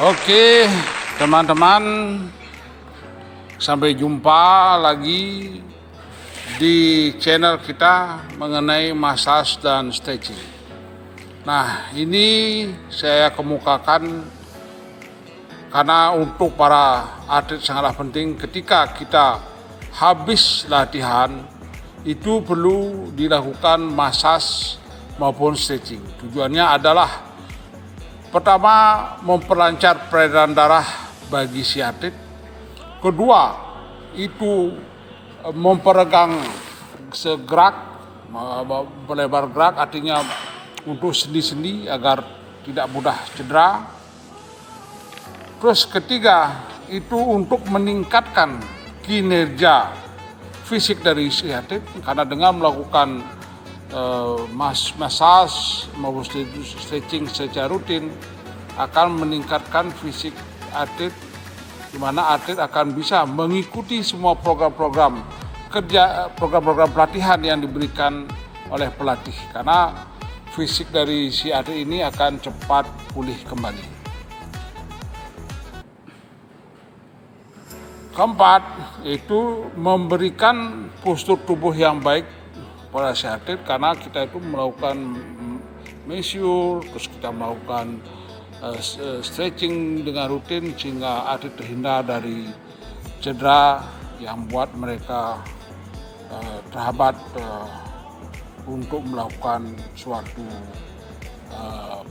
Oke, teman-teman, sampai jumpa lagi di channel kita mengenai massage dan stretching. Nah, ini saya kemukakan karena untuk para atlet sangatlah penting ketika kita habis latihan itu perlu dilakukan massage maupun stretching. Tujuannya adalah pertama, memperlancar peredaran darah bagi si atlet. Kedua, itu memperegang segerak, melebar gerak, artinya untuk sendi-sendi agar tidak mudah cedera. Terus ketiga, itu untuk meningkatkan kinerja fisik dari si atlet, karena dengan melakukan massage maupun stretching secara rutin akan meningkatkan fisik atlet, di mana atlet akan bisa mengikuti semua program-program pelatihan yang diberikan oleh pelatih, karena fisik dari si atlet ini akan cepat pulih kembali. Keempat, itu memberikan postur tubuh yang baik pada si atlet, karena kita itu melakukan masseur, terus kita melakukan stretching dengan rutin sehingga atlet terhindar dari cedera yang buat mereka terhambat untuk melakukan suatu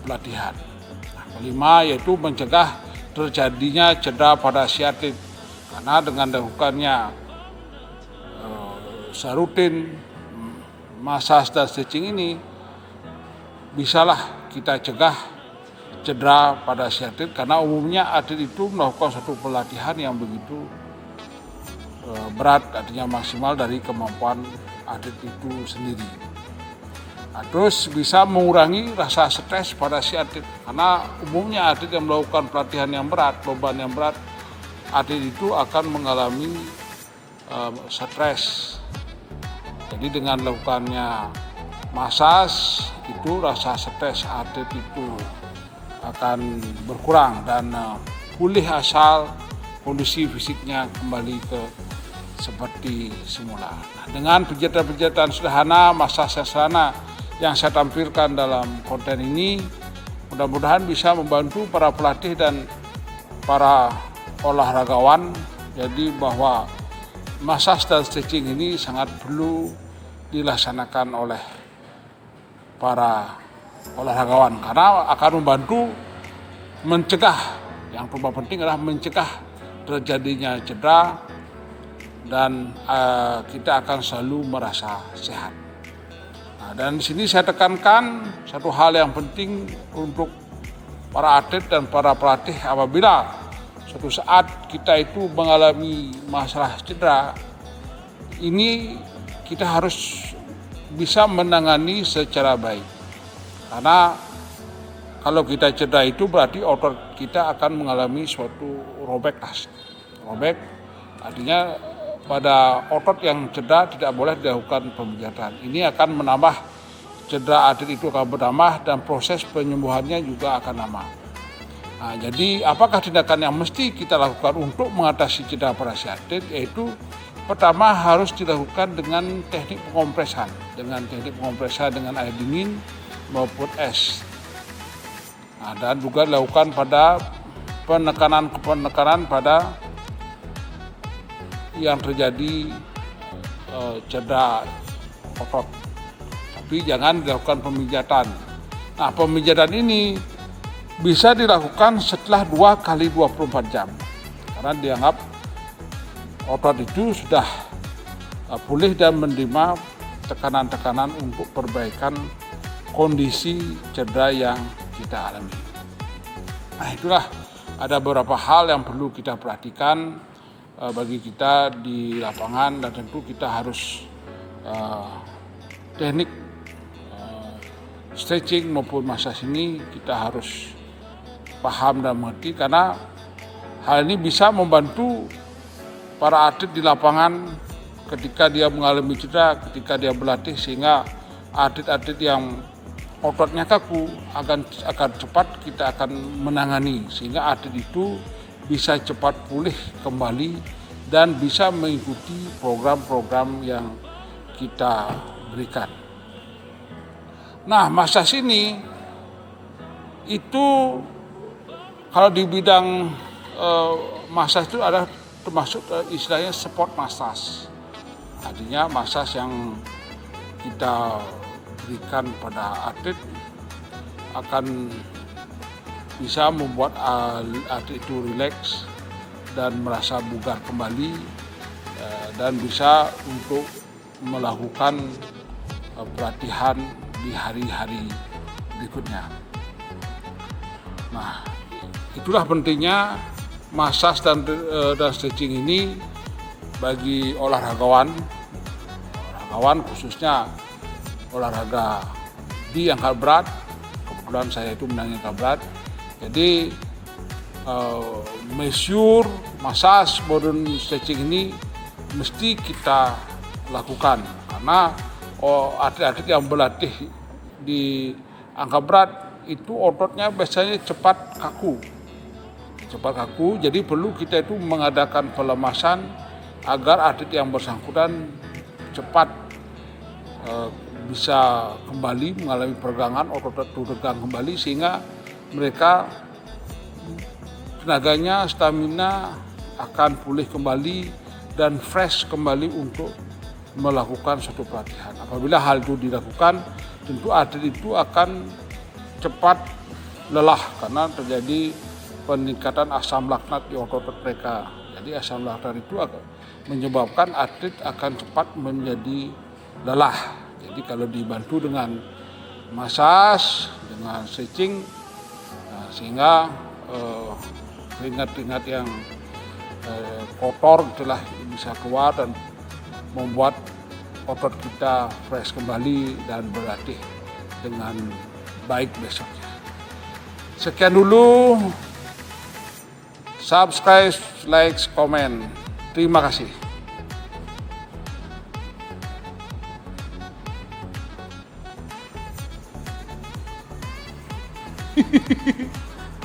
pelatihan. Kelima, yaitu mencegah terjadinya cedera pada si atlet, karena dengan dilakukannya secara rutin massage dan stretching ini bisalah kita cegah cedera pada si atlet, karena umumnya atlet itu melakukan satu pelatihan yang begitu berat, artinya maksimal dari kemampuan atlet itu sendiri. Nah, terus bisa mengurangi rasa stres pada si atlet, karena umumnya atlet yang melakukan pelatihan yang berat, beban yang berat, atlet itu akan mengalami stres. Jadi dengan melakukannya massage itu rasa stres atlet itu akan berkurang dan pulih asal kondisi fisiknya kembali ke seperti semula. Nah, dengan pijatan-pijatan sederhana, massage yang sederhana yang saya tampilkan dalam konten ini, mudah-mudahan bisa membantu para pelatih dan para olahragawan. Jadi bahwa massage dan stretching ini sangat perlu dilaksanakan oleh para olahragawan, karena akan membantu mencegah, yang paling penting adalah mencegah terjadinya cedera, dan kita akan selalu merasa sehat. Nah, dan di sini saya tekankan satu hal yang penting untuk para atlet dan para pelatih: apabila suatu saat kita itu mengalami masalah cedera, ini kita harus bisa menangani secara baik. Karena kalau kita cedera itu berarti otot kita akan mengalami suatu robek. Artinya pada otot yang cedera tidak boleh dilakukan pemijatan. Ini akan menambah cedera atlet itu akan bertambah, dan proses penyembuhannya juga akan lama. Nah, jadi apakah tindakan yang mesti kita lakukan untuk mengatasi cedera pada si atlet? Yaitu pertama harus dilakukan dengan teknik pengompresan, dengan air dingin maupun es. Nah, dan juga dilakukan pada penekanan pada yang terjadi cedera otot. Tapi jangan dilakukan pemijatan. Nah, pemijatan ini bisa dilakukan setelah 2 kali 24 jam. Karena dianggap otot itu sudah pulih dan menerima tekanan-tekanan untuk perbaikan kondisi cedera yang kita alami. Nah, itulah ada beberapa hal yang perlu kita perhatikan bagi kita di lapangan, dan tentu kita harus teknik stretching maupun massage ini kita harus paham dan mengerti, karena hal ini bisa membantu para atlet di lapangan ketika dia mengalami cedera, ketika dia berlatih, sehingga atlet-atlet yang ototnya kaku, akan cepat kita akan menangani sehingga atlet itu bisa cepat pulih kembali dan bisa mengikuti program-program yang kita berikan. Nah, massage ini itu kalau di bidang massage itu ada termasuk istilahnya sport massage. Artinya massage yang kita berikan pada atlet akan bisa membuat atlet itu rileks dan merasa bugar kembali dan bisa untuk melakukan pelatihan di hari-hari berikutnya. Nah, itulah pentingnya massage dan stretching ini bagi olahragawan khususnya olahraga di angkat berat. Kebetulan saya itu menang angkat berat. Jadi measure massage modern stretching ini mesti kita lakukan karena atlet-atlet yang berlatih di angkat berat itu ototnya biasanya cepat kaku. Jadi perlu kita itu mengadakan pelemasan agar atlet yang bersangkutan cepat bisa kembali mengalami peregangan, otot tegang kembali sehingga mereka tenaganya, stamina akan pulih kembali dan fresh kembali untuk melakukan suatu pelatihan. Apabila hal itu dilakukan, tentu atlet itu akan cepat lelah karena terjadi peningkatan asam laktat di otot mereka. Jadi asam laktat itu menyebabkan atlet akan cepat menjadi lelah. Jadi kalau dibantu dengan massage, dengan stretching, sehingga keringat-keringat yang kotor itulah bisa keluar dan membuat otot kita fresh kembali dan berlatih dengan baik besoknya. Sekian dulu. Subscribe, like, komen. Terima kasih.